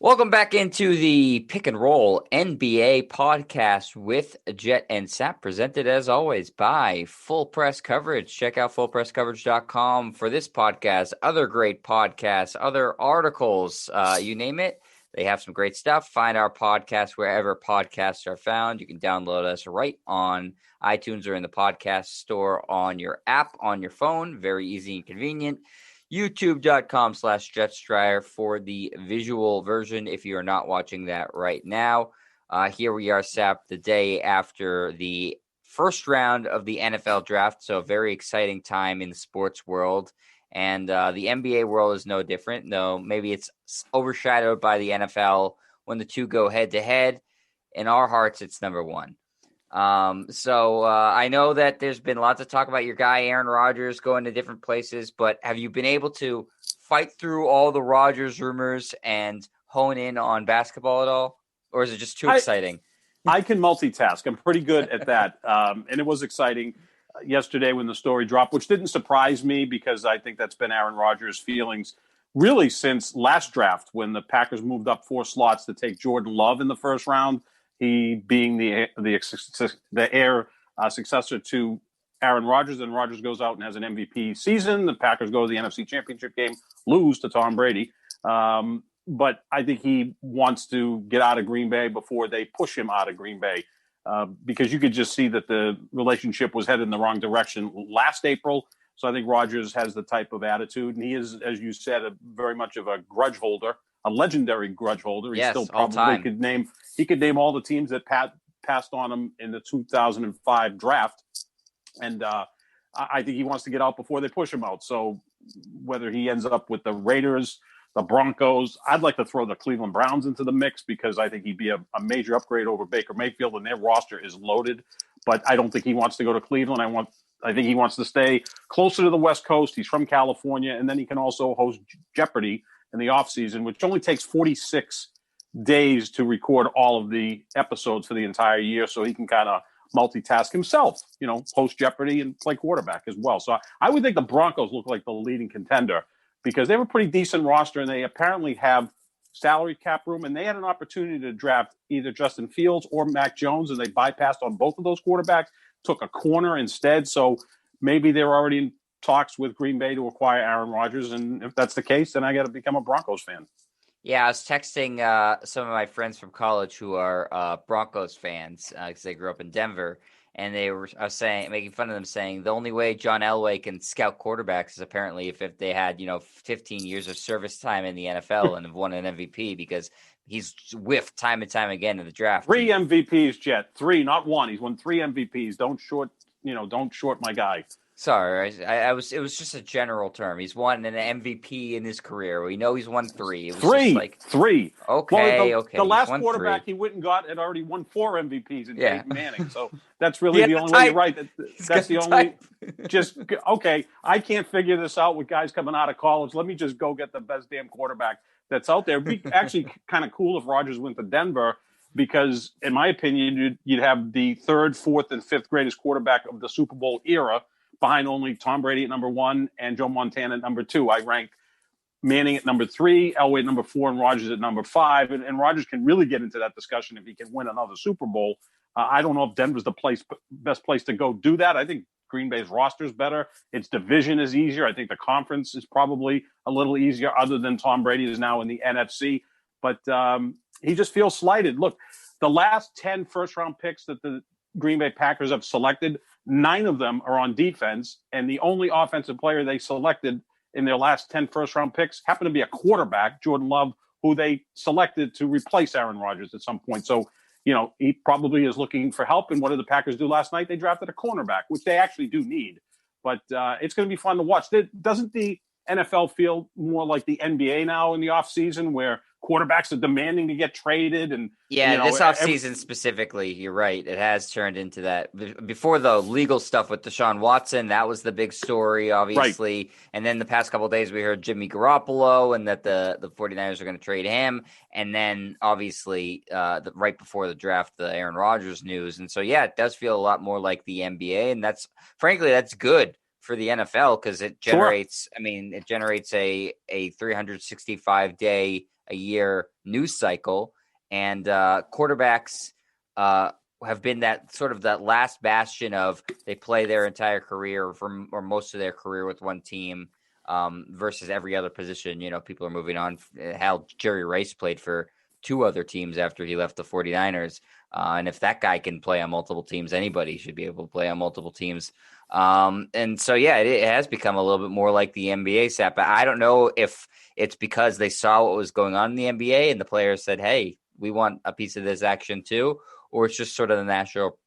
Welcome back into the Pick and Roll NBA podcast with Jet and Sap, presented as always by Full Press Coverage. Check out fullpresscoverage.com for this podcast, other great podcasts, other articles, you name it. They have some great stuff. Find our podcast wherever podcasts are found. You can download us right on iTunes or in the podcast store on your app, on your phone. Very easy and convenient. YouTube.com/JetStryer for the visual version if you are not watching that right now. Here we are, Sap, the day after the first round of the NFL draft. So a very exciting time in the sports world. And the NBA world is no different, though maybe it's overshadowed by the NFL when the two go head-to-head. In our hearts, it's number one. So I know that there's been lots of talk about your guy, Aaron Rodgers, going to different places, but have you been able to fight through all the Rodgers rumors and hone in on basketball at all? Or is it just too exciting? I can multitask. I'm pretty good at that. And it was exciting yesterday when the story dropped, which didn't surprise me because I think that's been Aaron Rodgers' feelings really since last draft when the Packers moved up 4 slots to take Jordan Love in the first round. He being the heir successor to Aaron Rodgers, and Rodgers goes out and has an MVP season. The Packers go to the NFC Championship game, lose to Tom Brady. But I think he wants to get out of Green Bay before they push him out of Green Bay because you could just see that the relationship was headed in the wrong direction last April. So I think Rodgers has the type of attitude, and he is, as you said, very much of a grudge holder. A legendary grudge holder. He still probably could name all the teams that passed on him in the 2005 draft. And I think he wants to get out before they push him out. So whether he ends up with the Raiders, the Broncos, I'd like to throw the Cleveland Browns into the mix because I think he'd be a major upgrade over Baker Mayfield, and their roster is loaded. But I don't think he wants to go to Cleveland. I think he wants to stay closer to the West Coast. He's from California, and then he can also host Jeopardy in the offseason, which only takes 46 days to record all of the episodes for the entire year. So he can kind of multitask himself, host Jeopardy and play quarterback as well. So I would think the Broncos look like the leading contender because they have a pretty decent roster and they apparently have salary cap room, and they had an opportunity to draft either Justin Fields or Mac Jones, and they bypassed on both of those quarterbacks, took a corner instead. So maybe they're already in talks with Green Bay to acquire Aaron Rodgers, and if that's the case, then I got to become a Broncos fan. Yeah, I was texting some of my friends from college who are Broncos fans because they grew up in Denver, and they were making fun of them, saying the only way John Elway can scout quarterbacks is apparently if they had 15 years of service time in the NFL and have won an MVP because he's whiffed time and time again in the draft. 3 MVPs, Jet. 3, not 1. He's won 3 MVPs. Don't short my guy. Sorry, it was just a general term. He's won an MVP in his career. We know he's won 3. It was 3. Okay, well, okay. The last quarterback he went and got had already won 4 MVPs in Peyton Manning. So that's really the only way. You're right. That's the only. Just okay. I can't figure this out with guys coming out of college. Let me just go get the best damn quarterback that's out there. It'd be actually kind of cool if Rodgers went to Denver. Because, in my opinion, you'd have the 3rd, 4th, and 5th greatest quarterback of the Super Bowl era, behind only Tom Brady at number 1 and Joe Montana at number 2. I rank Manning at number 3, Elway at number 4, and Rodgers at number 5. And Rodgers can really get into that discussion if he can win another Super Bowl. I don't know if Denver's the best place to go do that. I think Green Bay's roster is better. Its division is easier. I think the conference is probably a little easier, other than Tom Brady is now in the NFC. But he just feels slighted. Look, the last 10 first-round picks that the Green Bay Packers have selected, 9 of them are on defense, and the only offensive player they selected in their last 10 first-round picks happened to be a quarterback, Jordan Love, who they selected to replace Aaron Rodgers at some point. So, he probably is looking for help. And what did the Packers do last night? They drafted a cornerback, which they actually do need. But it's going to be fun to watch. Doesn't the NFL feel more like the NBA now in the offseason where quarterbacks are demanding to get traded? And this offseason specifically, you're right. It has turned into that. Before the legal stuff with Deshaun Watson, that was the big story, obviously. Right. And then the past couple of days, we heard Jimmy Garoppolo and that the 49ers are going to trade him. And then, obviously, right before the draft, the Aaron Rodgers news. And so, yeah, it does feel a lot more like the NBA. And that's good for the NFL because it generates, it generates a 365-day a year news cycle, and quarterbacks have been that sort of that last bastion of they play their entire career or most of their career with one team versus every other position. People are moving on. Hell, Jerry Rice played for 2 other teams after he left the 49ers. And if that guy can play on multiple teams, anybody should be able to play on multiple teams. And so, yeah, it has become a little bit more like the NBA, Sap. I don't know if it's because they saw what was going on in the NBA and the players said, hey, we want a piece of this action too, or it's just sort of the natural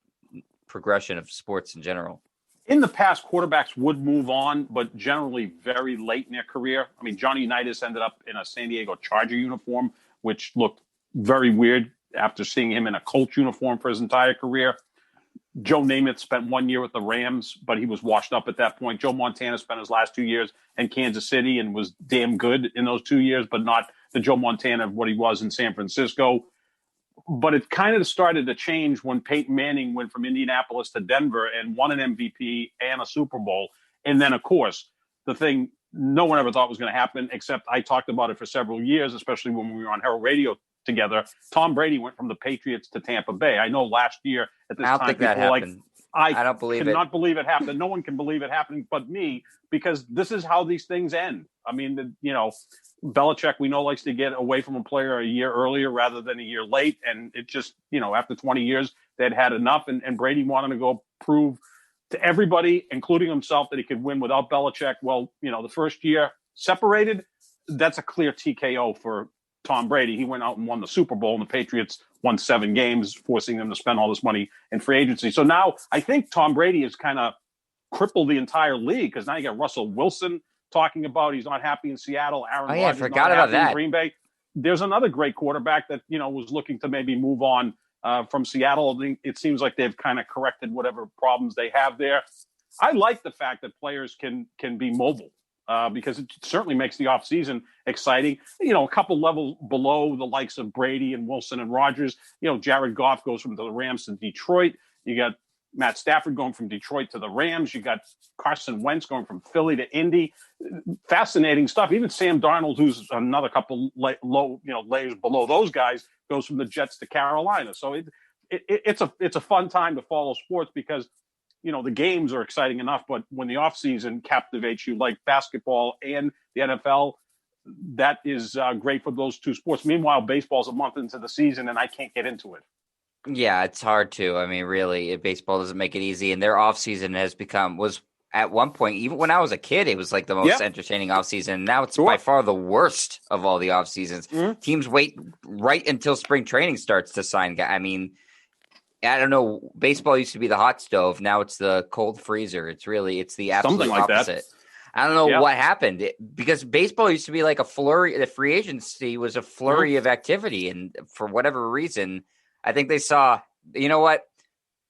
progression of sports in general. In the past, quarterbacks would move on, but generally very late in their career. I mean, Johnny Unitas ended up in a San Diego Charger uniform, which looked very weird after seeing him in a Colts uniform for his entire career. Joe Namath spent 1 year with the Rams, but he was washed up at that point. Joe Montana spent his last 2 years in Kansas City and was damn good in those 2 years, but not the Joe Montana of what he was in San Francisco. But it kind of started to change when Peyton Manning went from Indianapolis to Denver and won an MVP and a Super Bowl. And then, of course, the thing no one ever thought was going to happen, except I talked about it for several years, especially when we were on Herald Radio together. Tom Brady went from the Patriots to Tampa Bay. I know last year at this time, people were like, I don't believe it. I cannot believe it happened. No one can believe it happening but me, because this is how these things end. I mean, Belichick, we know, likes to get away from a player a year earlier rather than a year late. And it just, after 20 years, they'd had enough. And Brady wanted to go prove to everybody, including himself, that he could win without Belichick. Well, the first year separated, that's a clear TKO for Tom Brady. He went out and won the Super Bowl, and the Patriots won 7 games, forcing them to spend all this money in free agency. So now I think Tom Brady has kind of crippled the entire league, because now you got Russell Wilson talking about he's not happy in Seattle. Aaron Rodgers forgot about that. In Green Bay. There's another great quarterback that was looking to maybe move on from Seattle. It seems like they've kind of corrected whatever problems they have there. I like the fact that players can be mobile because it certainly makes the offseason exciting. A couple levels below the likes of Brady and Wilson and Rodgers. Jared Goff goes from the Rams to Detroit. You got Matt Stafford going from Detroit to the Rams. You got Carson Wentz going from Philly to Indy. Fascinating stuff. Even Sam Darnold, who's another couple layers below those guys, goes from the Jets to Carolina. So it's a fun time to follow sports, because the games are exciting enough, but when the offseason captivates you like basketball and the NFL, that is great for those two sports. Meanwhile, baseball's a month into the season and I can't get into it. Yeah, it's hard to. I mean, really, baseball doesn't make it easy, and their offseason was at one point, even when I was a kid, it was like the most entertaining offseason. Now it's by far the worst of all the off seasons. Mm-hmm. Teams wait right until spring training starts to sign guys. I mean, I don't know. Baseball used to be the hot stove. Now it's the cold freezer. It's the absolute opposite. That. I don't know what happened, because baseball used to be like a flurry. The free agency was a flurry of activity, and for whatever reason, I think they saw, you know what?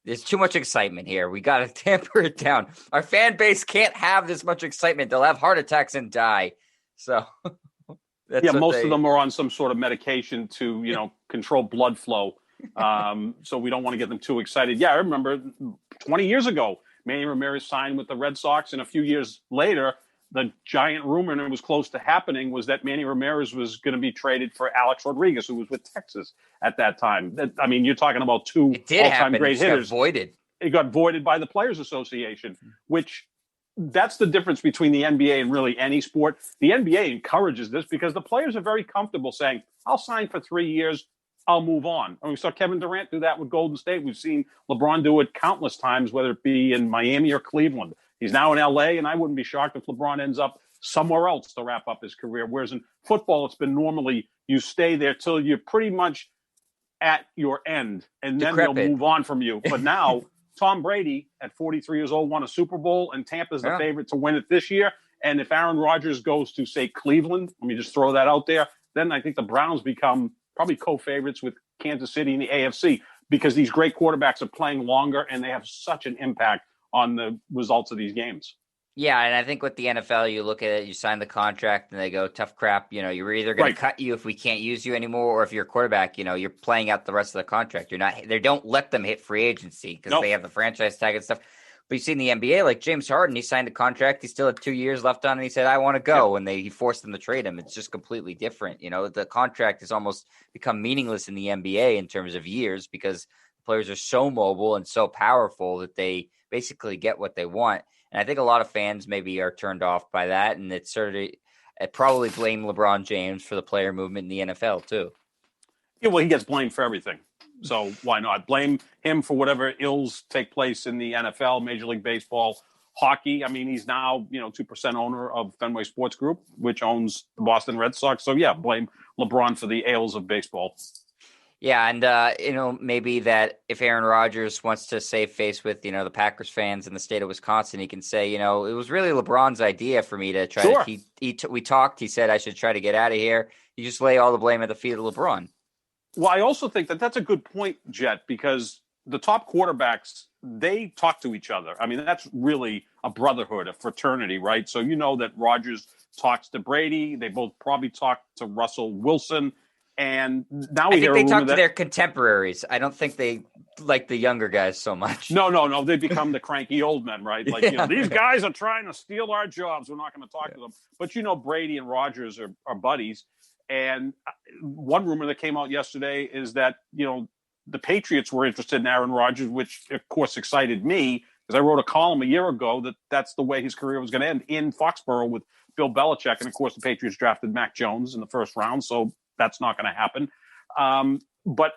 There's too much excitement here. We got to tamper it down. Our fan base can't have this much excitement. They'll have heart attacks and die. So, most of them are on some sort of medication to, control blood flow. So we don't want to get them too excited. Yeah, I remember 20 years ago, Manny Ramirez signed with the Red Sox, and a few years later, the giant rumor, and it was close to happening, was that Manny Ramirez was going to be traded for Alex Rodriguez, who was with Texas at that time. I mean, you're talking about 2 all-time great hitters. It got voided by the Players Association, which that's the difference between the NBA and really any sport. The NBA encourages this because the players are very comfortable saying, I'll sign for 3 years, I'll move on. And we saw Kevin Durant do that with Golden State. We've seen LeBron do it countless times, whether it be in Miami or Cleveland. He's now in LA, and I wouldn't be shocked if LeBron ends up somewhere else to wrap up his career. Whereas in football, it's been normally you stay there till you're pretty much at your end, and then they'll move on from you. But now, Tom Brady, at 43 years old, won a Super Bowl, and Tampa's the favorite to win it this year. And if Aaron Rodgers goes to, say, Cleveland, let me just throw that out there, then I think the Browns become probably co-favorites with Kansas City in the AFC, because these great quarterbacks are playing longer, and they have such an impact on the results of these games. Yeah, and I think with the NFL, you look at it, you sign the contract, and they go, tough crap. You're either going to cut you if we can't use you anymore, or if you're a quarterback, you're playing out the rest of the contract. They don't let them hit free agency because they have the franchise tag and stuff. But you see in the NBA, like James Harden, he signed a contract. He still had 2 years left on, and he said, "I want to go." Yep. And he forced them to trade him. It's just completely different. The contract has almost become meaningless in the NBA in terms of years because players are so mobile and so powerful that they basically get what they want. And I think a lot of fans maybe are turned off by that, and I probably blame LeBron James for the player movement in the NFL too. Yeah, well, he gets blamed for everything. So why not blame him for whatever ills take place in the NFL, Major League Baseball, hockey? I mean, he's now 2% owner of Fenway Sports Group, which owns the Boston Red Sox. So yeah, blame LeBron for the ails of baseball. Yeah, and maybe that if Aaron Rodgers wants to save face with the Packers fans in the state of Wisconsin, he can say it was really LeBron's idea for me to try Sure. to. We talked. He said I should try to get out of here. You just lay all the blame at the feet of LeBron. Well, I also think that that's a good point, Jet, because the top quarterbacks, they talk to each other. I mean, that's really a brotherhood, a fraternity, right? So that Rodgers talks to Brady. They both probably talk to Russell Wilson. And now we I hear think a they rumor talk to that their contemporaries. I don't think they like the younger guys so much. no, they become the cranky old men, right? Like Yeah. these guys are trying to steal our jobs. We're not going to talk to them. But Brady and Rodgers are buddies. And one rumor that came out yesterday is that the Patriots were interested in Aaron Rodgers, which of course excited me because I wrote a column a year ago that that's the way his career was going to end in Foxborough with Bill Belichick. And of course, the Patriots drafted Mac Jones in the first round, so that's not going to happen. But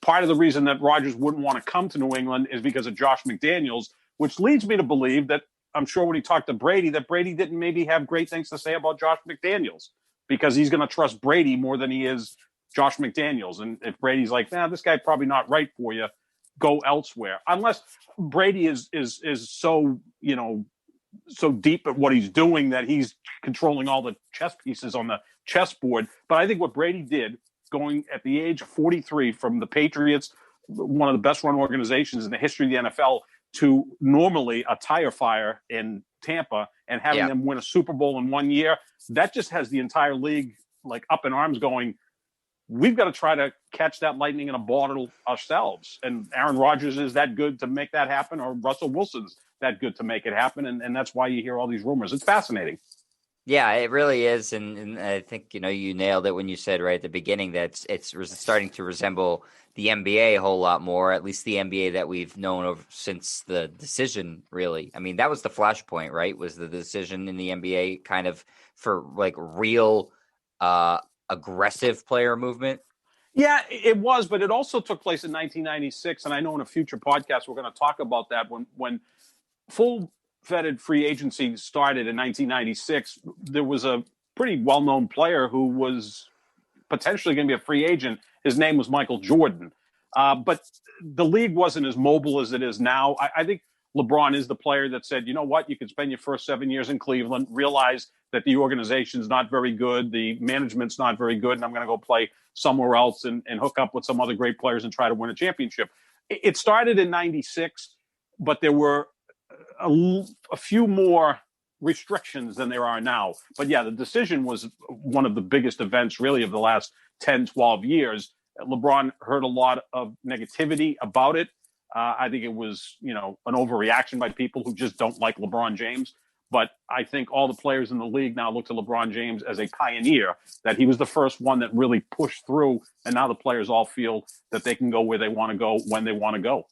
part of the reason that Rodgers wouldn't want to come to New England is because of Josh McDaniels, which leads me to believe that I'm sure when he talked to Brady, that Brady didn't maybe have great things to say about Josh McDaniels because he's going to trust Brady more than he is Josh McDaniels. And if Brady's like, this guy probably not right for you, go elsewhere. Unless Brady is so, so deep at what he's doing that he's controlling all the chess pieces on the chessboard. But I think what Brady did going at the age of 43 from the Patriots, one of the best run organizations in the history of the NFL, to normally a tire fire in Tampa and having them win a Super Bowl in 1 year, that just has the entire league like up in arms going, we've got to try to catch that lightning in a bottle ourselves. And Aaron Rodgers is that good to make that happen, or Russell Wilson's that good to make it happen. And that's why you hear all these rumors. It's fascinating. Yeah, it really is. And I think, you nailed it when you said right at the beginning that it's starting to resemble the NBA a whole lot more, at least the NBA that we've known since the decision, really. I mean, that was the flashpoint, right? Was the decision in the NBA kind of for like real aggressive player movement? Yeah, it was, but it also took place in 1996. And I know in a future podcast, we're going to talk about that when full vetted free agency started in 1996, there was a pretty well-known player who was potentially going to be a free agent. His name was Michael Jordan. But the league wasn't as mobile as it is now. I think LeBron is the player that said, you know what, you can spend your first 7 years in Cleveland, realize that the organization's not very good, the management's not very good, and I'm going to go play somewhere else and hook up with some other great players and try to win a championship. It started in 96, but there were a few more restrictions than there are now. But yeah, the decision was one of the biggest events really of the last 10, 12 years. LeBron heard a lot of negativity about it. I think it was, an overreaction by people who just don't like LeBron James. But I think all the players in the league now look to LeBron James as a pioneer, that he was the first one that really pushed through. And now the players all feel that they can go where they want to go when they want to go.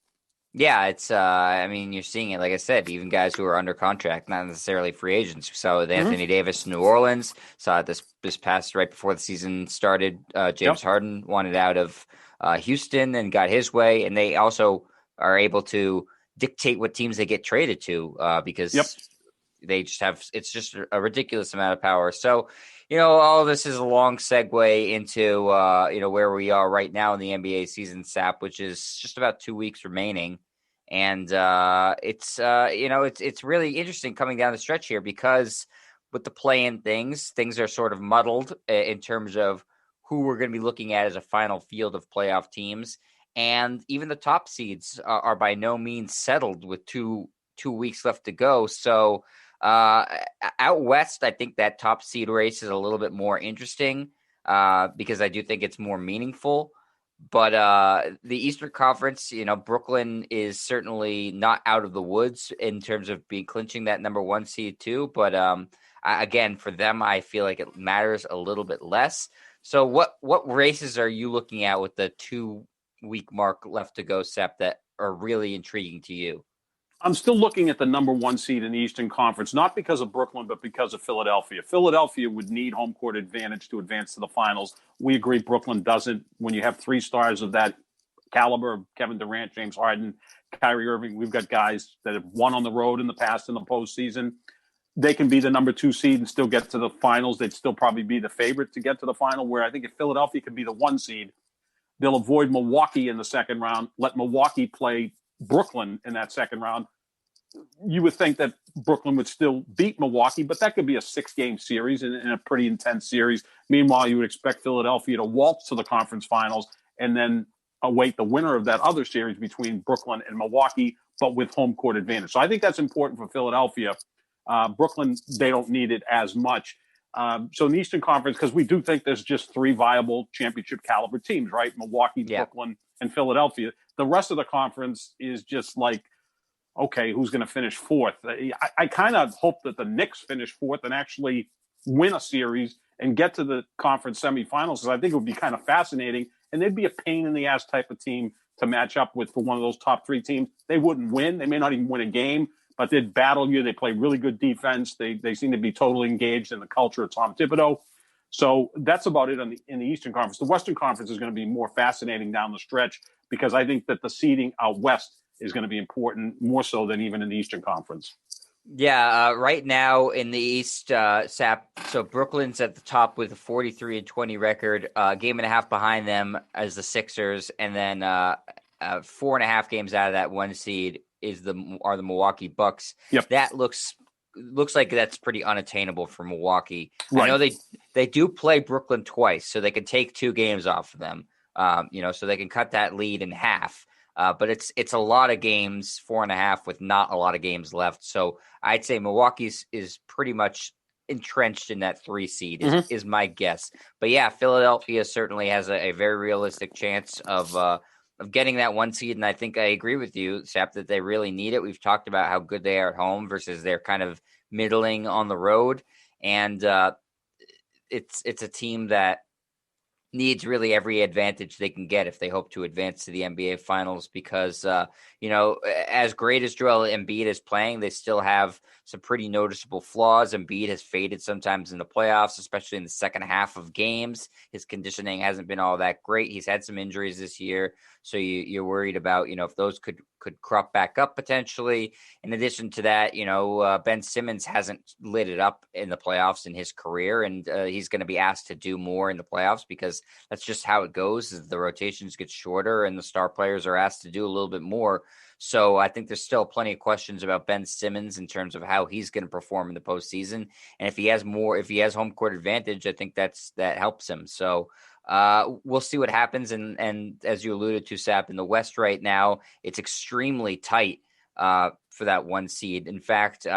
Yeah, it's you're seeing it, like I said, even guys who are under contract, not necessarily free agents. We saw with Anthony Davis in New Orleans, saw it this past right before the season started. James Harden wanted out of Houston and got his way, and they also are able to dictate what teams they get traded to because they just have, it's just a ridiculous amount of power. So, all of this is a long segue into, where we are right now in the NBA season, Sap, which is just about 2 weeks remaining. And it's really interesting coming down the stretch here because with the play-in things are sort of muddled in terms of who we're going to be looking at as a final field of playoff teams. And even the top seeds are by no means settled with two weeks left to go. So out west, I think that top seed race is a little bit more interesting because I do think it's more meaningful. But the Eastern Conference, Brooklyn is certainly not out of the woods in terms of being clinching that number one seed too. But again, for them, I feel like it matters a little bit less. So what races are you looking at with the 2 week mark left to go, Sep, that are really intriguing to you? I'm still looking at the number one seed in the Eastern Conference, not because of Brooklyn, but because of Philadelphia. Philadelphia would need home court advantage to advance to the finals. We agree Brooklyn doesn't. When you have 3 stars of that caliber, Kevin Durant, James Harden, Kyrie Irving, we've got guys that have won on the road in the past in the postseason. They can be the number 2 seed and still get to the finals. They'd still probably be the favorite to get to the final, where I think if Philadelphia can be the 1 seed, they'll avoid Milwaukee in the second round, let Milwaukee play Brooklyn in that second round. You would think that Brooklyn would still beat Milwaukee, but that could be a 6-game series and a pretty intense series. Meanwhile, you would expect Philadelphia to waltz to the conference finals and then await the winner of that other series between Brooklyn and Milwaukee, but with home court advantage. So I think that's important for Philadelphia. Brooklyn, they don't need it as much. So in the Eastern Conference, because we do think there's just 3 viable championship caliber teams, right? Milwaukee, Brooklyn, and Philadelphia. The rest of the conference is just like, okay, who's going to finish 4th? I kind of hope that the Knicks finish 4th and actually win a series and get to the conference semifinals, because I think it would be kind of fascinating. And they'd be a pain in the ass type of team to match up with for one of those top 3 teams. They wouldn't win. They may not even win a game, but they'd battle you. They play really good defense. They seem to be totally engaged in the culture of Tom Thibodeau. So that's about it in the Eastern Conference. The Western Conference is going to be more fascinating down the stretch, because I think that the seeding out west is going to be important, more so than even in the Eastern Conference. Yeah, right now in the East, Sap, so Brooklyn's at the top with a 43-20 record, game and a half behind them as the Sixers, and then 4.5 games out of that 1 seed are the Milwaukee Bucks. Yep. That looks like that's pretty unattainable for Milwaukee. Right. I know they do play Brooklyn twice, so they can take 2 games off of them. So they can cut that lead in half. But it's a lot of games, 4.5 with not a lot of games left. So I'd say Milwaukee is pretty much entrenched in that 3 seed is my guess. But yeah, Philadelphia certainly has a very realistic chance of getting that 1 seed. And I think I agree with you, Sap, that they really need it. We've talked about how good they are at home versus they're kind of middling on the road. And it's a team that needs really every advantage they can get if they hope to advance to the NBA Finals, because, as great as Joel Embiid is playing, they still have some pretty noticeable flaws. Embiid has faded sometimes in the playoffs, especially in the second half of games. His conditioning hasn't been all that great. He's had some injuries this year, so you're worried about, if those could crop back up potentially. In addition to that, Ben Simmons hasn't lit it up in the playoffs in his career, and he's going to be asked to do more in the playoffs, because that's just how it goes. The rotations get shorter and the star players are asked to do a little bit more. So I think there's still plenty of questions about Ben Simmons in terms of how he's going to perform in the postseason. And if he has home court advantage, I think that helps him. So we'll see what happens. And as you alluded to, Sap, in the West right now, it's extremely tight for that 1 seed. In fact,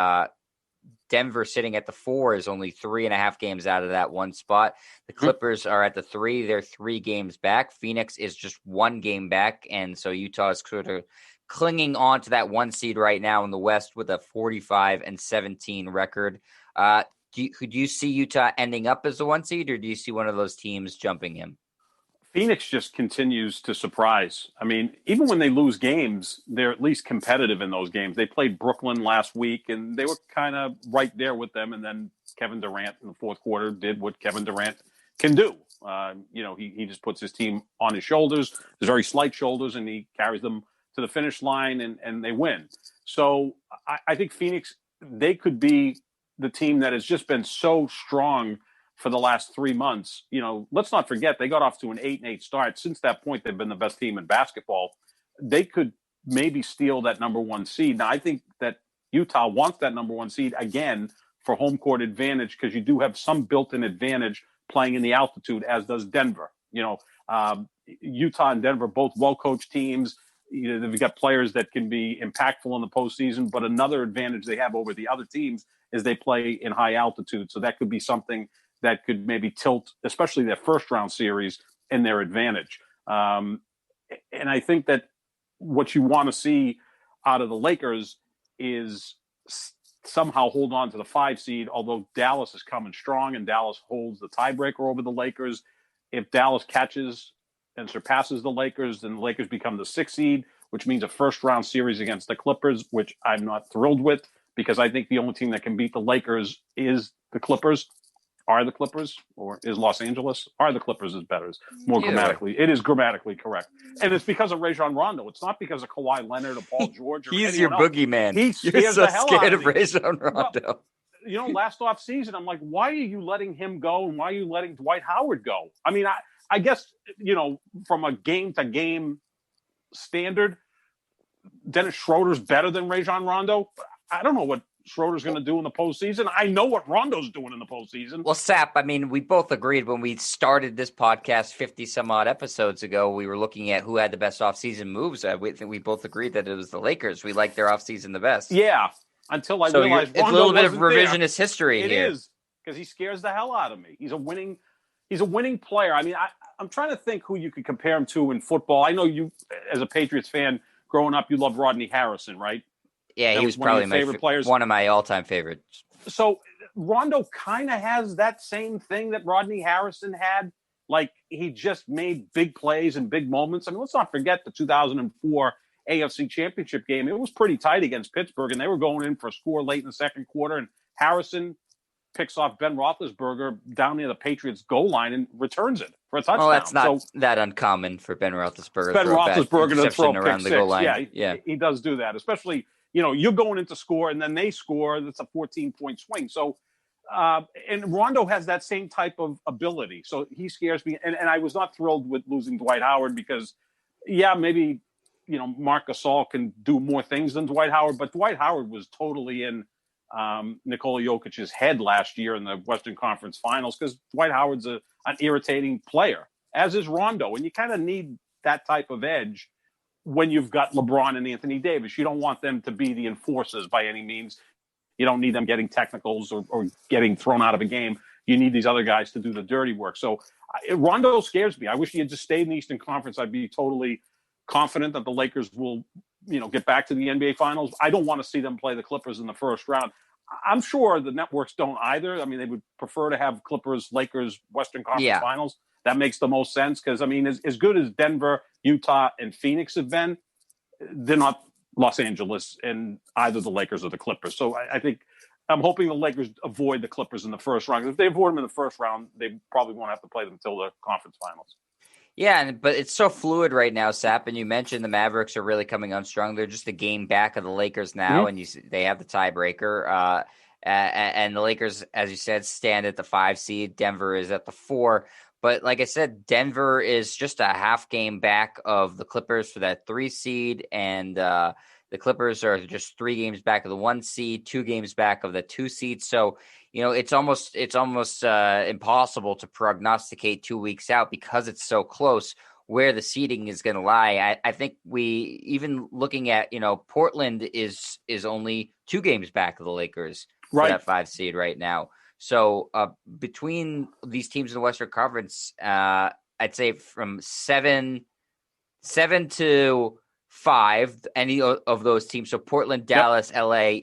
Denver sitting at the 4 is only 3.5 games out of that 1 spot. The Clippers are at the 3. They're 3 games back. Phoenix is just 1 game back. And so Utah is sort of clinging on to that 1 seed right now in the West with a 45-17 record. Do you see Utah ending up as the 1 seed, or do you see one of those teams jumping him? Phoenix just continues to surprise. I mean, even when they lose games, they're at least competitive in those games. They played Brooklyn last week, and they were kind of right there with them. And then Kevin Durant in the fourth quarter did what Kevin Durant can do. He just puts his team on his shoulders, his very slight shoulders, and he carries them to the finish line, and they win. So I think Phoenix, they could be the team that has just been so strong for the last 3 months. Let's not forget, they got off to an 8-8 start. Since that point, they've been the best team in basketball. They could maybe steal that number 1 seed. Now, I think that Utah wants that number 1 seed again for home court advantage, because you do have some built-in advantage playing in the altitude, as does Denver. Utah and Denver, both well-coached teams. They've got players that can be impactful in the postseason, but another advantage they have over the other teams is they play in high altitude. So that could be something that could maybe tilt, especially their first round series, in their advantage. And I think that what you want to see out of the Lakers is somehow hold on to the 5 seed, although Dallas is coming strong and Dallas holds the tiebreaker over the Lakers. If Dallas catches and surpasses the Lakers, then the Lakers become the 6 seed, which means a first-round series against the Clippers, which I'm not thrilled with because I think the only team that can beat the Lakers is the Clippers. Are the Clippers, or is Los Angeles? Are the Clippers is better? It's more grammatically. It is grammatically correct. And it's because of Rajon Rondo. It's not because of Kawhi Leonard or Paul George or He's your else. boogeyman. He You're so the hell scared out of me. Rajon Rondo. Well, last off season, I'm like, why are you letting him go? And why are you letting Dwight Howard go? I mean, I guess, from a game-to-game standard, Dennis Schroeder's better than Rajon Rondo. I don't know what Schroeder's going to do in the postseason. I know what Rondo's doing in the postseason. Well, Sap, I mean, we both agreed when we started this podcast 50 some odd episodes ago, we were looking at who had the best offseason moves. We both agreed that it was the Lakers. We liked their offseason the best. Yeah, until I realized it's Rondo a little bit of wasn't there. revisionist history here. It is, because he scares the hell out of me. He's a winning player. I mean, I'm trying to think who you could compare him to in football. I know you, as a Patriots fan, growing up, you loved Rodney Harrison, right? Yeah, he was probably my favorite players. One of my all-time favorites. So Rondo kind of has that same thing that Rodney Harrison had. Like, he just made big plays and big moments. I mean, let's not forget the 2004 AFC Championship game. It was pretty tight against Pittsburgh, and they were going in for a score late in the second quarter, and Harrison picks off Ben Roethlisberger down near the Patriots' goal line and returns it for a touchdown. Well, that's not that uncommon for Ben Roethlisberger. Ben Roethlisberger to throw around the goal line. Yeah, he does do that, especially – you're going into score and then they score. That's a 14-point swing. So, and Rondo has that same type of ability. So he scares me. And I was not thrilled with losing Dwight Howard because, maybe, Marc Gasol can do more things than Dwight Howard. But Dwight Howard was totally in Nikola Jokic's head last year in the Western Conference Finals because Dwight Howard's an irritating player, as is Rondo. And you kind of need that type of edge when you've got LeBron and Anthony Davis. You don't want them to be the enforcers by any means. You don't need them getting technicals or getting thrown out of a game. You need these other guys to do the dirty work. So Rondo scares me. I wish he had just stayed in the Eastern Conference. I'd be totally confident that the Lakers will, get back to the NBA Finals. I don't want to see them play the Clippers in the first round. I'm sure the networks don't either. I mean, they would prefer to have Clippers, Lakers, Western Conference Finals. That makes the most sense because, I mean, as good as Denver, Utah, and Phoenix have been, they're not Los Angeles and either the Lakers or the Clippers. So I think I'm hoping the Lakers avoid the Clippers in the first round. If they avoid them in the first round, they probably won't have to play them until the conference finals. Yeah, but it's so fluid right now, Sap. And you mentioned the Mavericks are really coming on strong. They're just a game back of the Lakers now, and they have the tiebreaker. And the Lakers, as you said, stand at the 5 seed. Denver is at the 4. But like I said, Denver is just a half game back of the Clippers for that 3 seed. And the Clippers are just 3 games back of the 1 seed, 2 games back of the 2 seed. So, it's almost impossible to prognosticate 2 weeks out because it's so close where the seeding is going to lie. I think we even looking at, Portland is only 2 games back of the Lakers for that 5 seed right now. So between these teams in the Western Conference, I'd say from 7 to 5, any of those teams. So Portland, Dallas, LA,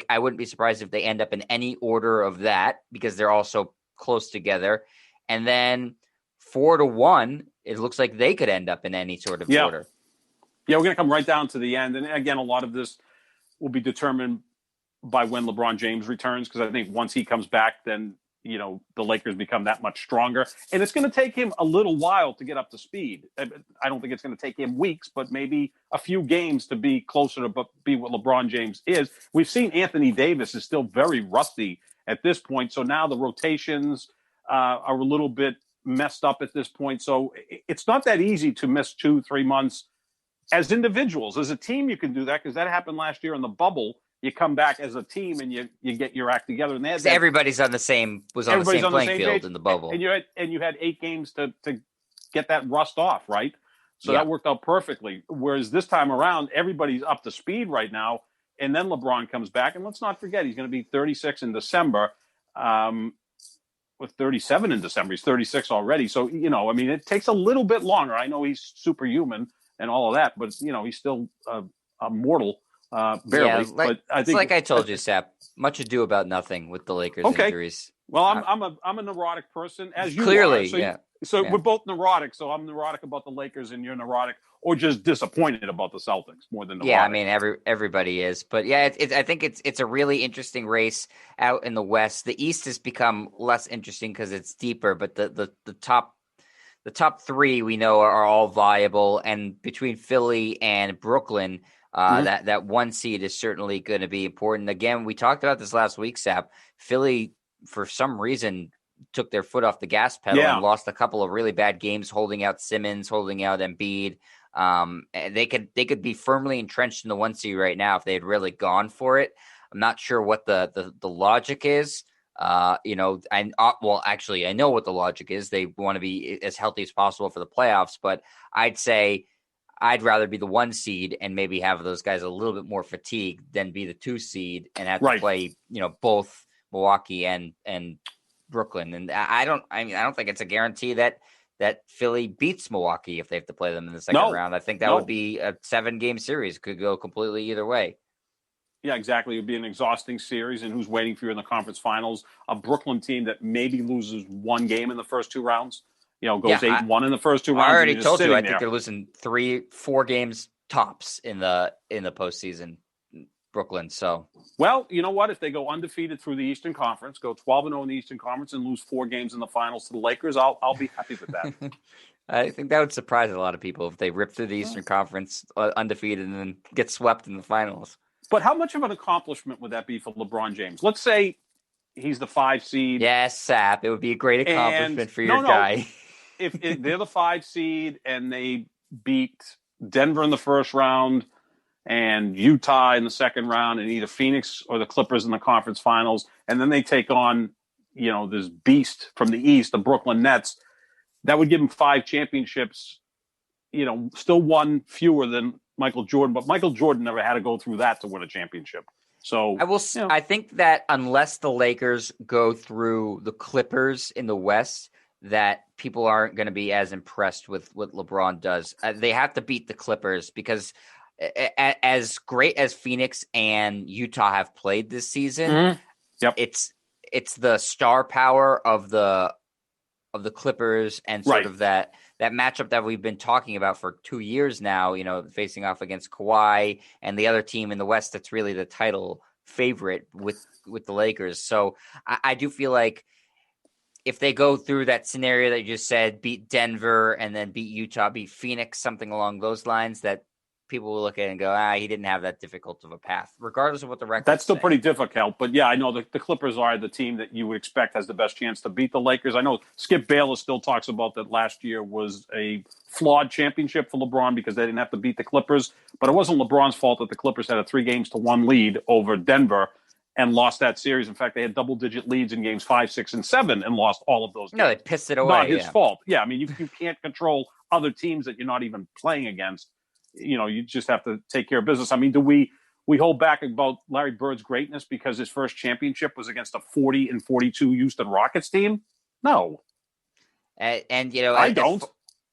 I wouldn't be surprised if they end up in any order of that because they're all so close together. And then 4 to 1, it looks like they could end up in any sort of order. Yeah, we're going to come right down to the end. And again, a lot of this will be determined by when LeBron James returns, because I think once he comes back, then, the Lakers become that much stronger. And it's going to take him a little while to get up to speed. I don't think it's going to take him weeks, but maybe a few games to be closer to be what LeBron James is. We've seen Anthony Davis is still very rusty at this point. So now the rotations are a little bit messed up at this point. So it's not that easy to miss 2-3 months as individuals. As a team, you can do that because that happened last year in the bubble. You come back as a team and you get your act together. And everybody's on the same playing field in the bubble. And you had 8 games to get that rust off, right? So that worked out perfectly. Whereas this time around, everybody's up to speed right now. And then LeBron comes back. And let's not forget, he's going to be 36 in December. with 37 in December. He's 36 already. So, I mean, it takes a little bit longer. I know he's superhuman and all of that, but, he's still a mortal, barely. Yeah, But I it's think, like I told you, Sap. Much ado about nothing with the Lakers okay. injuries. Well, I'm a neurotic person, as you Clearly, are. So, yeah. so Yeah. we're both neurotic. So I'm neurotic about the Lakers, and you're neurotic or just disappointed about the Celtics more than neurotic. Yeah, I mean everybody is, but yeah, I think it's a really interesting race out in the West. The East has become less interesting because it's deeper, but the top three we know are all viable, and between Philly and Brooklyn, that one seed is certainly going to be important. Again, we talked about this last week, Sap. Philly, for some reason, took their foot off the gas pedal and lost a couple of really bad games, holding out Simmons, holding out Embiid. They could be firmly entrenched in the one seed right now if they had really gone for it. I'm not sure what the logic is. I know what the logic is. They want to be as healthy as possible for the playoffs, but I'd say I'd rather be the one seed and maybe have those guys a little bit more fatigued than be the two seed and have to play, both Milwaukee and Brooklyn. And I don't think it's a guarantee that Philly beats Milwaukee if they have to play them in the second round. I think that would be a 7-game series. Could go completely either way. Yeah, exactly. It would be an exhausting series, and who's waiting for you in the conference finals? A Brooklyn team that maybe loses one game in the first 2 rounds, goes 8-1 in the first 2 rounds. I already told you, I think they're losing 3-4 games tops in the postseason, Brooklyn. So, well, you know what? If they go undefeated through the Eastern Conference, go 12-0 in the Eastern Conference, and lose 4 games in the finals to the Lakers, I'll be happy with that. I think that would surprise a lot of people if they rip through the Eastern Conference undefeated and then get swept in the finals. But how much of an accomplishment would that be for LeBron James? Let's say he's the 5 seed. Yes, Sap. It would be a great accomplishment for your guy. If they're the 5 seed and they beat Denver in the first round and Utah in the second round and either Phoenix or the Clippers in the conference finals, and then they take on, this beast from the East, the Brooklyn Nets, that would give them 5 championships, still one fewer than Michael Jordan, but Michael Jordan never had to go through that to win a championship. So I think that unless the Lakers go through the Clippers in the West, that people aren't going to be as impressed with what LeBron does. They have to beat the Clippers because as great as Phoenix and Utah have played this season, it's the star power of the Clippers and sort of that matchup that we've been talking about for 2 years now, facing off against Kawhi and the other team in the West that's really the title favorite with the Lakers. So I do feel like if they go through that scenario that you just said, beat Denver and then beat Utah, beat Phoenix, something along those lines, that people will look at it and go, he didn't have that difficult of a path, regardless of what the record. That's still pretty difficult. But yeah, I know the Clippers are the team that you would expect has the best chance to beat the Lakers. I know Skip Bayless still talks about that last year was a flawed championship for LeBron because they didn't have to beat the Clippers. But it wasn't LeBron's fault that the Clippers had a 3-1 lead over Denver and lost that series. In fact, they had double-digit leads in games 5, 6, and 7 and lost all of those games. No, they pissed it away. Not his fault. Yeah, I mean, you can't control other teams that you're not even playing against. You just have to take care of business. I mean, do we hold back about Larry Bird's greatness because his first championship was against a 40-42 Houston Rockets team? No. And I don't.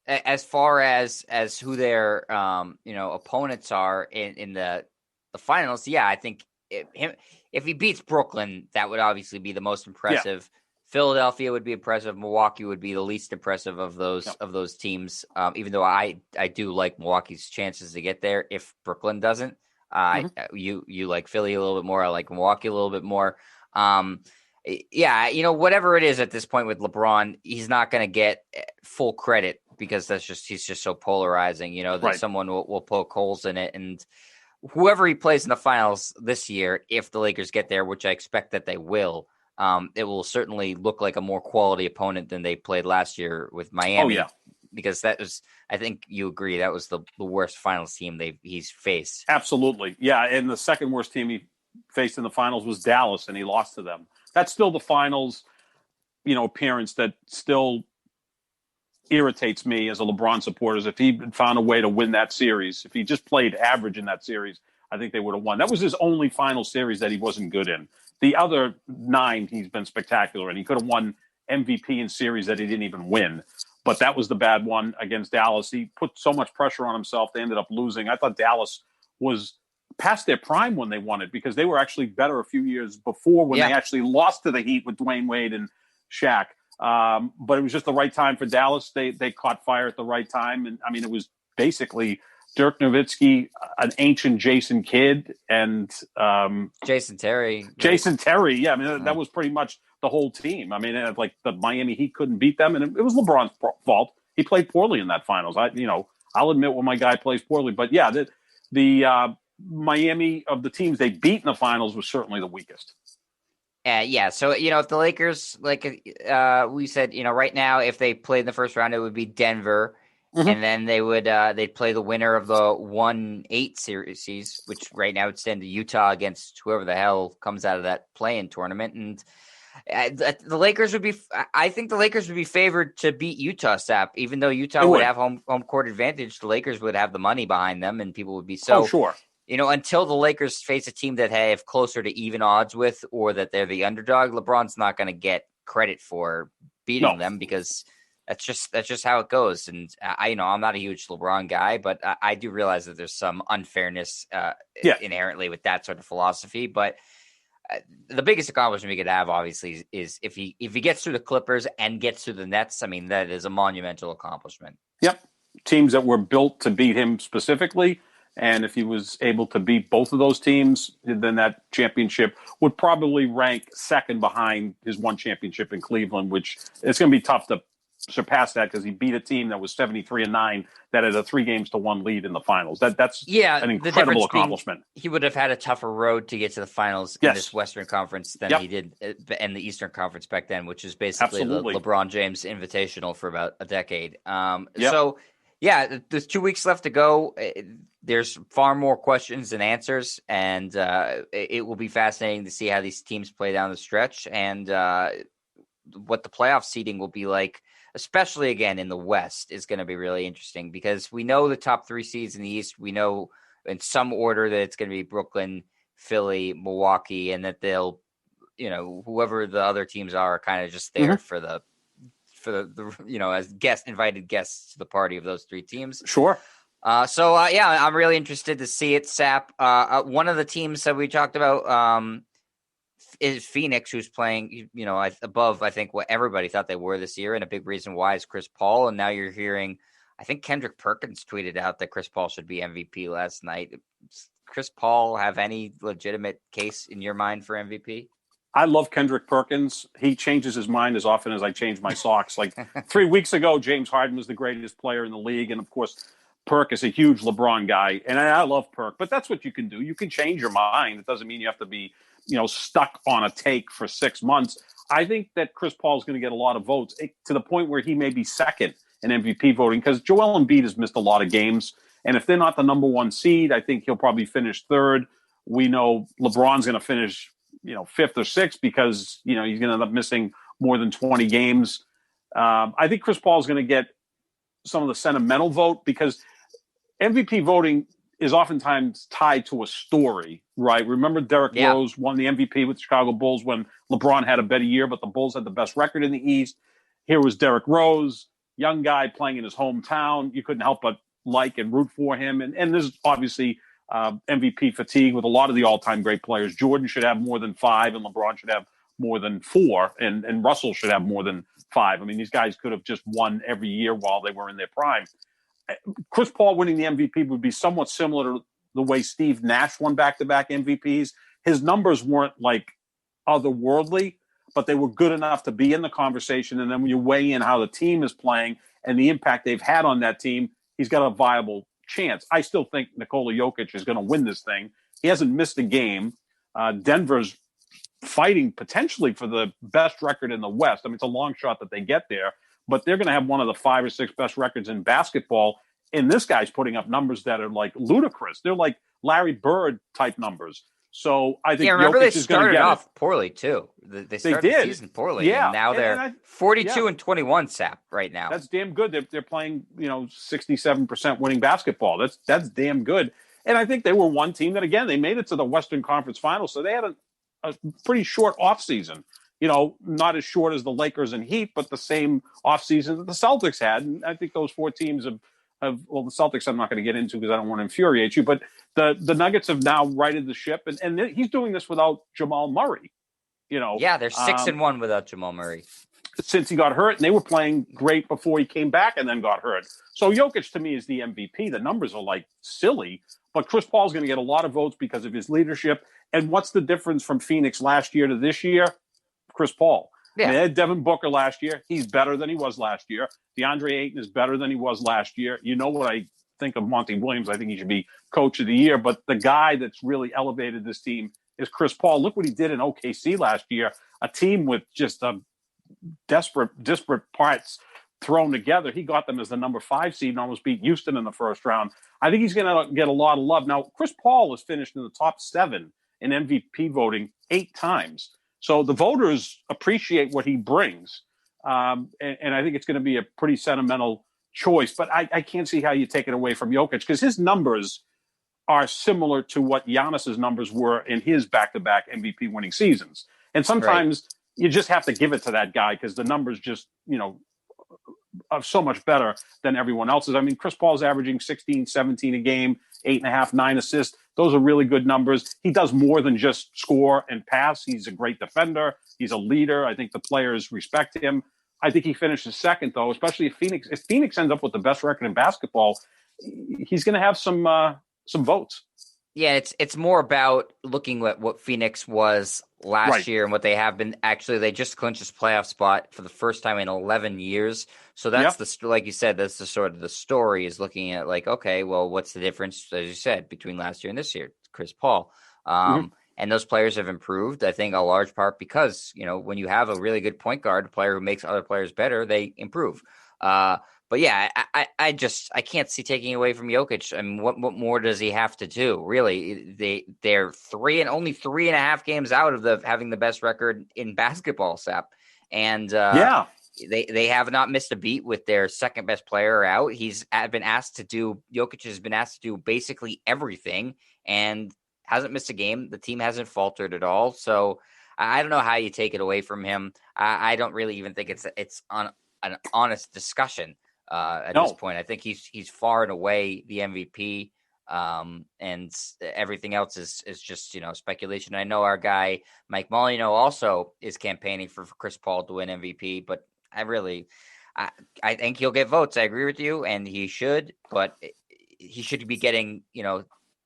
As far as who their opponents are in the finals, I think if he beats Brooklyn, that would obviously be the most impressive. Yeah. Philadelphia would be impressive. Milwaukee would be the least impressive of those teams. Even though I do like Milwaukee's chances to get there if Brooklyn doesn't. You like Philly a little bit more. I like Milwaukee a little bit more. Whatever it is at this point with LeBron, he's not going to get full credit because he's just so polarizing. That someone will poke holes in it, and whoever he plays in the finals this year, if the Lakers get there, which I expect that they will. It will certainly look like a more quality opponent than they played last year with Miami. Oh, yeah. Because that was, I think you agree, that was the worst finals team he's faced. Absolutely. Yeah, and the second worst team he faced in the finals was Dallas, and he lost to them. That's still the finals, appearance that still irritates me as a LeBron supporter. If he found a way to win that series, if he just played average in that series, I think they would have won. That was his only final series that he wasn't good in. The other 9, he's been spectacular, and he could have won MVP in series that he didn't even win. But that was the bad one against Dallas. He put so much pressure on himself. They ended up losing. I thought Dallas was past their prime when they won it because they were actually better a few years before when they actually lost to the Heat with Dwayne Wade and Shaq. But it was just the right time for Dallas. They caught fire at the right time. And, I mean, it was basically Dirk Nowitzki, an ancient Jason Kidd, and Jason Terry. Jason Terry, yeah. I mean, that was pretty much the whole team. I mean, like the Miami Heat couldn't beat them, and it was LeBron's fault. He played poorly in that finals. I'll admit when my guy plays poorly, but yeah, the Miami of the teams they beat in the finals was certainly the weakest. Yeah. So, if the Lakers, like we said, right now, if they played in the first round, it would be Denver. Mm-hmm. And then they'd play the winner of the 1-8 series, which right now would stand to Utah against whoever the hell comes out of that play-in tournament. And the Lakers I think the Lakers would be favored to beat Utah, Sap. Even though Utah would have home court advantage, the Lakers would have the money behind them, and people would be so. Oh, sure. Until the Lakers face a team that have closer to even odds with, or that they're the underdog, LeBron's not going to get credit for beating them because that's just how it goes. And I'm not a huge LeBron guy, but I do realize that there's some unfairness inherently with that sort of philosophy. But the biggest accomplishment he could have, obviously, is if he gets through the Clippers and gets through the Nets. I mean, that is a monumental accomplishment. Yep, teams that were built to beat him specifically. And if he was able to beat both of those teams, then that championship would probably rank second behind his one championship in Cleveland, which it's going to be tough to surpass that because he beat a team that was 73-9 that had a 3-1 lead in the finals. That's an incredible accomplishment. He would have had a tougher road to get to the finals in this Western Conference than he did in the Eastern Conference back then, which is basically the LeBron James Invitational for about a decade. So, yeah, there's 2 weeks left to go. There's far more questions than answers, and it will be fascinating to see how these teams play down the stretch and what the playoff seeding will be like, especially again in the West, is going to be really interesting because we know the top 3 seeds in the East. We know in some order that it's going to be Brooklyn, Philly, Milwaukee, and that they'll, whoever the other teams are kind of just there for the as invited guests to the party of those 3 teams. Sure. I'm really interested to see it, Sap. One of the teams that we talked about is Phoenix, who's playing, above, I think, what everybody thought they were this year. And a big reason why is Chris Paul. And now you're hearing, I think Kendrick Perkins tweeted out that Chris Paul should be MVP last night. Does Chris Paul have any legitimate case in your mind for MVP? I love Kendrick Perkins. He changes his mind as often as I change my socks. Like 3 weeks ago, James Harden was the greatest player in the league. And of course, Perk is a huge LeBron guy. And I love Perk, but that's what you can do. You can change your mind. It doesn't mean you have to be, stuck on a take for 6 months. I think that Chris Paul is going to get a lot of votes to the point where he may be second in MVP voting because Joel Embiid has missed a lot of games. And if they're not the number 1 seed, I think he'll probably finish third. We know LeBron's going to finish fifth or sixth because, he's going to end up missing more than 20 games. I think Chris Paul is going to get some of the sentimental vote because MVP voting is oftentimes tied to a story, right? Remember Derrick Rose won the MVP with the Chicago Bulls when LeBron had a better year, but the Bulls had the best record in the East. Here was Derrick Rose, young guy playing in his hometown. You couldn't help but like and root for him. And there's obviously MVP fatigue with a lot of the all-time great players. Jordan should have more than 5, and LeBron should have more than 4, and Russell should have more than 5. I mean, these guys could have just won every year while they were in their prime. Chris Paul winning the MVP would be somewhat similar to the way Steve Nash won back-to-back MVPs. His numbers weren't like otherworldly, but they were good enough to be in the conversation. And then when you weigh in how the team is playing and the impact they've had on that team, he's got a viable chance. I still think Nikola Jokic is going to win this thing. He hasn't missed a game. Denver's fighting potentially for the best record in the West. I mean, it's a long shot that they get there, but they're going to have one of the 5 or 6 best records in basketball. And this guy's putting up numbers that are like ludicrous. They're like Larry Bird type numbers. So I think remember Jokic they is going to get started off it. Poorly too. They started the season poorly, and now they're 42-21 Sap right now. That's damn good. They're playing 67% winning basketball. That's damn good. And I think they were one team that, again, they made it to the Western Conference Finals, so they had a pretty short offseason. not as short as the Lakers and Heat, but the same offseason that the Celtics had. And I think those four teams well, the Celtics I'm not going to get into because I don't want to infuriate you, but the Nuggets have now righted the ship, and he's doing this without Jamal Murray. Yeah, they're 6-1 without Jamal Murray since he got hurt, and they were playing great before he came back and then got hurt. So Jokic to me is the MVP. The numbers are like silly, but Chris Paul's going to get a lot of votes because of his leadership. And what's the difference from Phoenix last year to this year? Chris Paul. Yeah. I mean, they had Devin Booker last year. He's better than he was last year. DeAndre Ayton is better than he was last year. You know what I think of Monty Williams. I think he should be coach of the year. But the guy that's really elevated this team is Chris Paul. Look what he did in OKC last year. A team with just disparate parts thrown together. He got them as the number 5 seed and almost beat Houston in the first round. I think he's going to get a lot of love. Now, Chris Paul has finished in the top 7 in MVP voting 8 times. So the voters appreciate what he brings. And I think it's going to be a pretty sentimental choice. But I can't see how you take it away from Jokic because his numbers are similar to what Giannis's numbers were in his back-to-back MVP winning seasons. And sometimes you just have to give it to that guy because the numbers just, are so much better than everyone else's. I mean, Chris Paul's averaging 16, 17 a game, 8.5, 9 assists. Those are really good numbers. He does more than just score and pass. He's a great defender. He's a leader. I think the players respect him. I think he finishes second, though, especially if Phoenix ends up with the best record in basketball, he's going to have some votes. Yeah, it's more about looking at what Phoenix was last year and what they have been. Actually, they just clinched this playoff spot for the first time in 11 years. So that's like you said, that's the sort of the story is looking at like, okay, well, what's the difference, as you said, between last year and this year? Chris Paul. And those players have improved, I think, a large part because, when you have a really good point guard, a player who makes other players better, they improve. But yeah, I can't see taking away from Jokic. I mean, what more does he have to do? Really, they're only 3.5 games out of having the best record in basketball, Sap. And they have not missed a beat with their second best player out. Jokic has been asked to do basically everything and hasn't missed a game. The team hasn't faltered at all. So I don't know how you take it away from him. I don't really even think it's on an honest discussion. At this point, I think he's far and away the MVP, and everything else is just speculation. I know our guy Mike Molino also is campaigning for Chris Paul to win MVP, but I think he'll get votes. I agree with you, and he should, but he should be getting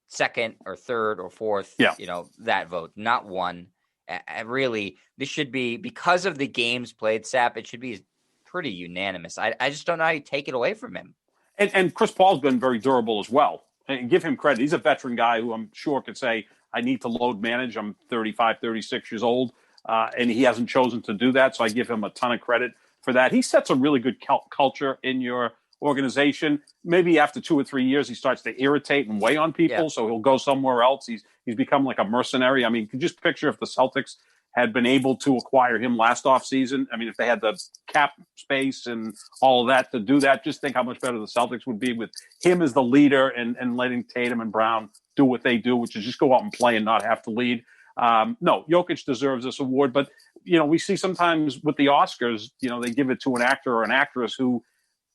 second or third or fourth, that vote, not one. This should be because of the games played, Sap. It should be pretty unanimous. I just don't know how you take it away from him. And Chris Paul's been very durable as well. And give him credit. He's a veteran guy who I'm sure could say, I need to load manage. I'm 35, 36 years old, and he hasn't chosen to do that. So I give him a ton of credit for that. He sets a really good culture in your organization. Maybe after 2 or 3 years, he starts to irritate and weigh on people. Yeah. So he'll go somewhere else. He's become like a mercenary. I mean, you can just picture if the Celtics had been able to acquire him last offseason. I mean, if they had the cap space and all of that to do that, just think how much better the Celtics would be with him as the leader and letting Tatum and Brown do what they do, which is just go out and play and not have to lead. No, Jokic deserves this award. But, we see sometimes with the Oscars, they give it to an actor or an actress who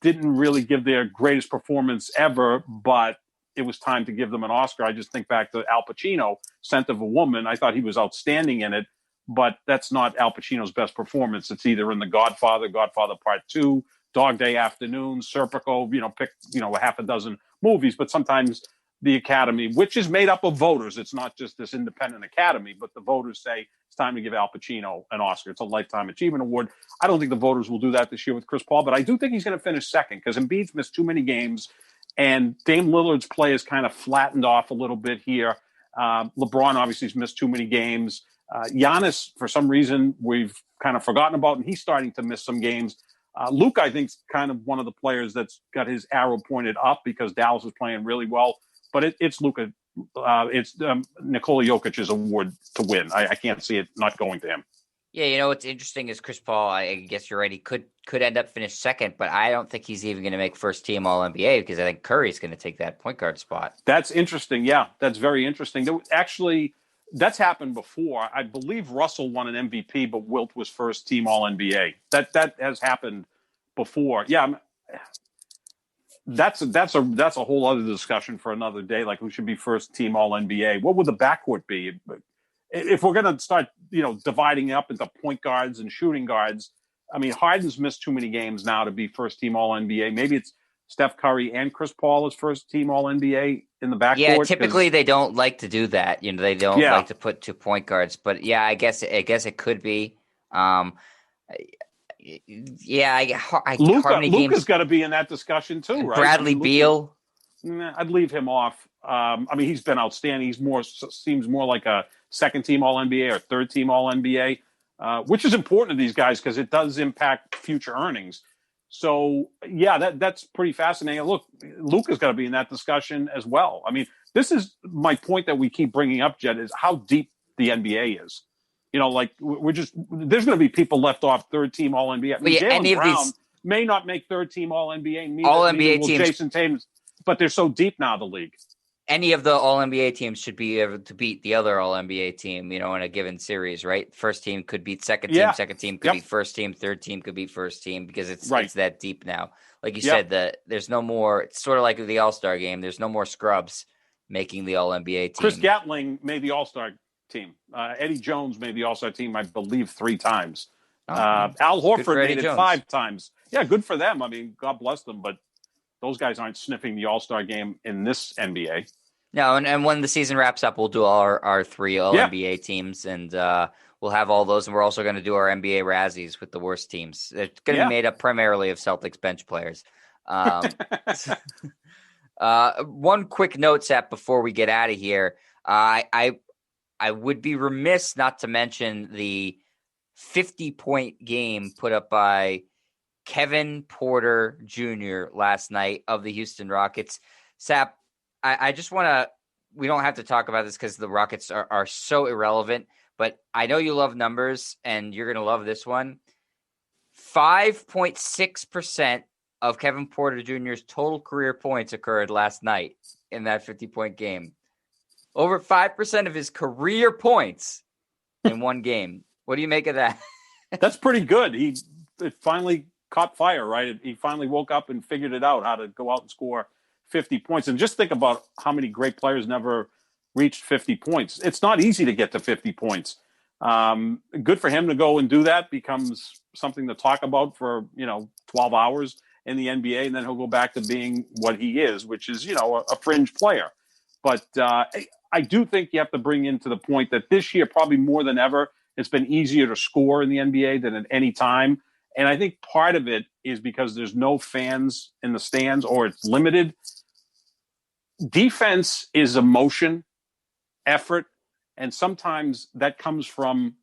didn't really give their greatest performance ever, but it was time to give them an Oscar. I just think back to Al Pacino, Scent of a Woman. I thought he was outstanding in it. But that's not Al Pacino's best performance. It's either in The Godfather, Godfather Part 2, Dog Day Afternoon, Serpico, pick, a half a dozen movies. But sometimes the Academy, which is made up of voters, it's not just this independent Academy, but the voters say it's time to give Al Pacino an Oscar. It's a Lifetime Achievement Award. I don't think the voters will do that this year with Chris Paul, but I do think he's going to finish second because Embiid's missed too many games, and Dame Lillard's play is kind of flattened off a little bit here. LeBron obviously has missed too many games. Giannis, for some reason, we've kind of forgotten about, and he's starting to miss some games. Luke, I think, is kind of one of the players that's got his arrow pointed up because Dallas is playing really well. But it's Luka. It's Nikola Jokic's award to win. I can't see it not going to him. Yeah, what's interesting is Chris Paul, I guess you're right, he could end up finish second, but I don't think he's even going to make first team All-NBA because I think Curry's going to take that point guard spot. That's interesting. Yeah, that's very interesting. Actually, That's happened before. I believe Russell won an MVP, but Wilt was first team All NBA. That has happened before. Yeah, that's a whole other discussion for another day. Like who should be first team All NBA? What would the backcourt be? If we're going to start, dividing up into point guards and shooting guards, I mean, Harden's missed too many games now to be first team All NBA. Maybe it's Steph Curry and Chris Paul as first team All NBA in the backcourt. Yeah, typically they don't like to do that. They don't like to put 2 point guards. But yeah, I guess it could be. Luka's got to be in that discussion too, right? Bradley Beal. I'd leave him off. He's been outstanding. Seems more like a second team All NBA or third team All NBA, which is important to these guys because it does impact future earnings. So yeah, that's pretty fascinating. Look, Luka's got to be in that discussion as well. I mean, this is my point that we keep bringing up, Jed, is how deep the NBA is. There's going to be people left off third team All NBA. Jaylen Brown may not make third team All NBA. All NBA teams, Jason Tatum, but they're so deep now. The league. Any of the All NBA teams should be able to beat the other All NBA team, in a given series, right? First team could beat second team, second team could beat first team, third team could beat first team because it's that deep now. Like you said, there's no more. It's sort of like the All-Star game. There's no more scrubs making the All NBA team. Chris Gatling made the All-Star team. Eddie Jones made the All-Star team, I believe, 3 times. Al Horford made it 5 times. Yeah, good for them. I mean, God bless them, but those guys aren't sniffing the All-Star game in this NBA. No, and when the season wraps up, we'll do our 3 All-NBA teams, and we'll have all those, and we're also going to do our NBA Razzies with the worst teams. It's going to be made up primarily of Celtics bench players. One quick note, Seth, before we get out of here. I would be remiss not to mention the 50-point game put up by Kevin Porter Jr. last night of the Houston Rockets. Sap, I just want to – we don't have to talk about this because the Rockets are so irrelevant, but I know you love numbers, and you're going to love this one. 5.6% of Kevin Porter Jr.'s total career points occurred last night in that 50-point game. Over 5% of his career points in one game. What do you make of that? That's pretty good. It finally caught fire, right? He finally woke up and figured it out, how to go out and score 50 points. And just think about how many great players never reached 50 points. It's not easy to get to 50 points. Good for him to go and do that. Becomes something to talk about for, 12 hours in the NBA. And then he'll go back to being what he is, which is, a fringe player. But I do think you have to bring into the point that this year, probably more than ever, it's been easier to score in the NBA than at any time. And I think part of it is because there's no fans in the stands or it's limited. Defense is emotion, effort, and sometimes that comes from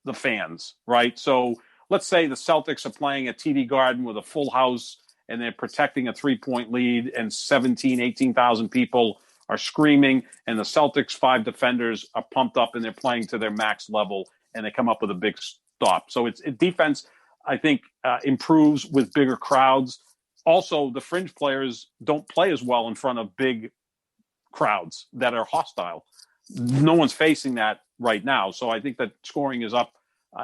the fans, right? So let's say the Celtics are playing at TD Garden with a full house and they're protecting a 3-point lead and 18,000 people are screaming and the Celtics 5 defenders are pumped up and they're playing to their max level and they come up with a big stop. So it's defense, I think, improves with bigger crowds. Also, the fringe players don't play as well in front of big crowds that are hostile. No one's facing that right now. So I think that scoring is up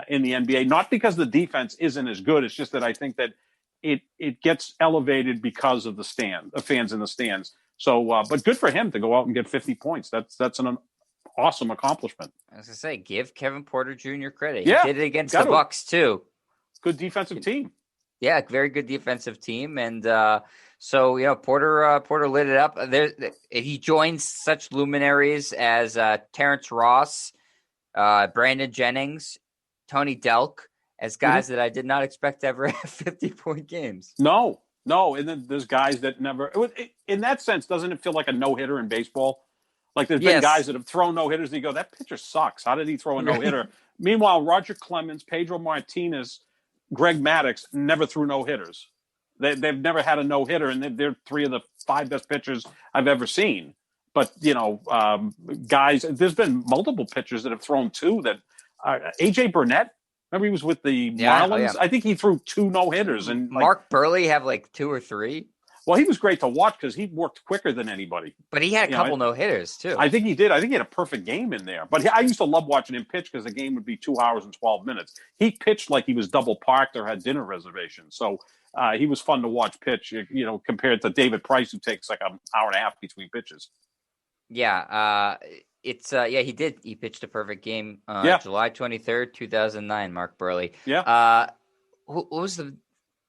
in the NBA, not because the defense isn't as good. It's just that I think that it gets elevated because of the fans in the stands. So, but good for him to go out and get 50 points. That's an awesome accomplishment. I was going to say, give Kevin Porter Jr. credit. Yeah, he did it against the Bucks too. Good defensive team. Yeah, very good defensive team. And so, Porter lit it up. He joins such luminaries as Terrence Ross, Brandon Jennings, Tony Delk, as guys that I did not expect to ever have 50-point games. No. And then there's guys that never – in that sense, doesn't it feel like a no-hitter in baseball? Like there's been guys that have thrown no-hitters and you go, that pitcher sucks. How did he throw a no-hitter? Meanwhile, Roger Clemens, Pedro Martinez, Greg Maddux never threw no-hitters. They've never had a no-hitter, and they're 3 of the 5 best pitchers I've ever seen. But, guys, there's been multiple pitchers that have thrown 2 that A.J. Burnett, remember he was with the Marlins? I think he threw 2 no-hitters. And Mark Burley have like 2 or 3? Well, he was great to watch because he worked quicker than anybody. But he had a couple no-hitters, too. I think he did. I think he had a perfect game in there. But I used to love watching him pitch because the game would be 2 hours and 12 minutes. He pitched like he was double parked or had dinner reservations. So he was fun to watch pitch, compared to David Price, who takes like an hour and a half between pitches. Yeah. He did. He pitched a perfect game July 23rd, 2009, Mark Burley. Yeah. Who was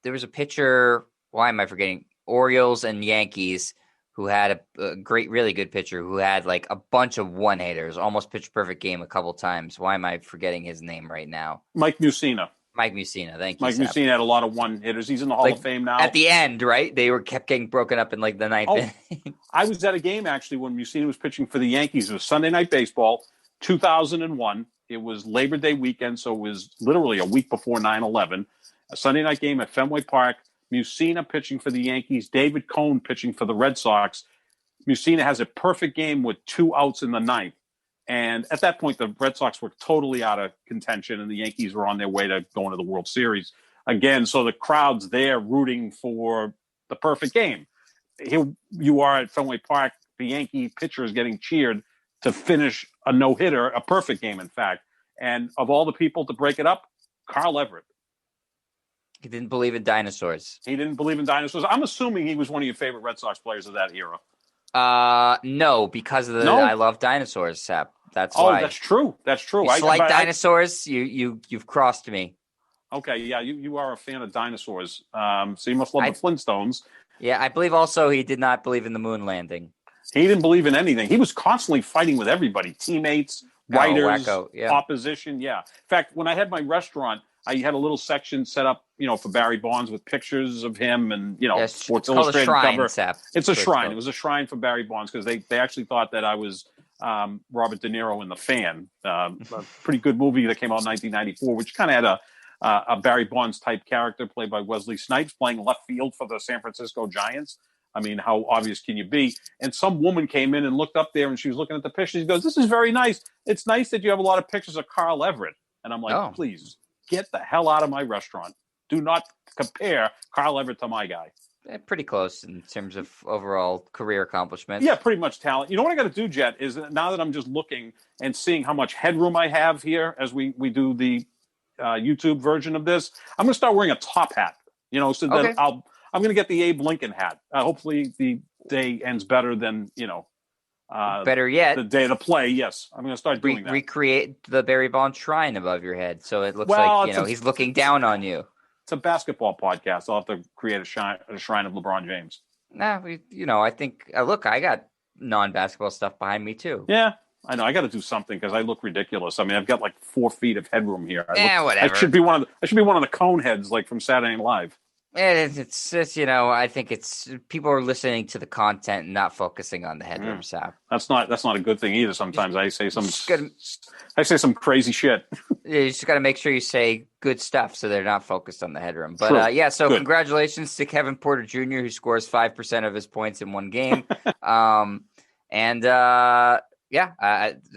there was a pitcher, why am I forgetting? Orioles and Yankees, who had a great, really good pitcher who had like a bunch of one-hitters, almost pitched perfect game a couple times. Why am I forgetting his name right now? Mike Mussina. Thank you. Mike Mussina had a lot of one-hitters. He's in the Hall of Fame now. At the end, right? They kept getting broken up in like the ninth inning. I was at a game actually when Mussina was pitching for the Yankees. It was Sunday Night Baseball, 2001. It was Labor Day weekend, so it was literally a week before 9/11. A Sunday night game at Fenway Park. Mussina pitching for the Yankees, David Cone pitching for the Red Sox. Mussina has a perfect game with 2 outs in the ninth. And at that point, the Red Sox were totally out of contention, and the Yankees were on their way to going to the World Series again. So the crowd's there rooting for the perfect game. Here you are at Fenway Park. The Yankee pitcher is getting cheered to finish a no-hitter, a perfect game, in fact. And of all the people to break it up, Carl Everett. He didn't believe in dinosaurs. I'm assuming he was one of your favorite Red Sox players of that era. No, because of I love dinosaurs, Sap. That's why. Oh, that's true. You like dinosaurs? You've crossed me. Okay, yeah, you are a fan of dinosaurs. So you must love the Flintstones. Yeah, I believe also he did not believe in the moon landing. He didn't believe in anything. He was constantly fighting with everybody, teammates, writers, opposition. Yeah. In fact, when I had my restaurant, I had a little section set up, for Barry Bonds with pictures of him and, Sports Illustrated cover. It's a shrine. It was a shrine for Barry Bonds because they actually thought that I was Robert De Niro in The Fan, a pretty good movie that came out in 1994, which kind of had a Barry Bonds type character played by Wesley Snipes playing left field for the San Francisco Giants. I mean, how obvious can you be? And some woman came in and looked up there and she was looking at the pictures. She goes, "This is very nice. It's nice that you have a lot of pictures of Carl Everett." And I'm like, Please get the hell out of my restaurant. Do not compare Carl Everett to my guy. Pretty close in terms of overall career accomplishments. Yeah, pretty much talent. You know what I got to do, Jet, is now that I'm just looking and seeing how much headroom I have here as we do the YouTube version of this, I'm going to start wearing a top hat. So that I'm going to get the Abe Lincoln hat. Hopefully the day ends better than, better yet, the day of the play. Yes, I'm going to start doing that. Recreate the Barry Bonds shrine above your head, so it looks like he's looking down on you. It's a basketball podcast. I'll have to create a shrine of LeBron James. Nah, I think look, I got non-basketball stuff behind me too. Yeah, I know. I got to do something because I look ridiculous. I mean, I've got like 4 feet of headroom here. Whatever. I should be one of the cone heads, like from Saturday Night Live. It's I think it's people are listening to the content and not focusing on the headroom, Sap. That's not a good thing either. Sometimes I say some crazy shit. You just got to make sure you say good stuff so they're not focused on the headroom. But good. Congratulations to Kevin Porter Jr., who scores 5% of his points in one game.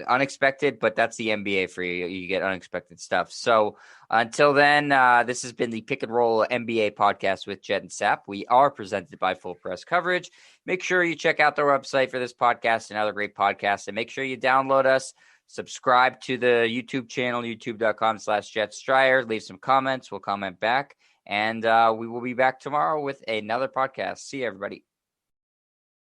Unexpected, but that's the NBA for you. You get unexpected stuff. So until then, this has been the Pick and Roll NBA podcast with Jet and Sap. We are presented by Full Press Coverage. Make sure you check out their website for this podcast and other great podcasts, and make sure you download us. Subscribe to the YouTube channel, youtube.com/JetStryer. Leave some comments. We'll comment back, and we will be back tomorrow with another podcast. See you, everybody.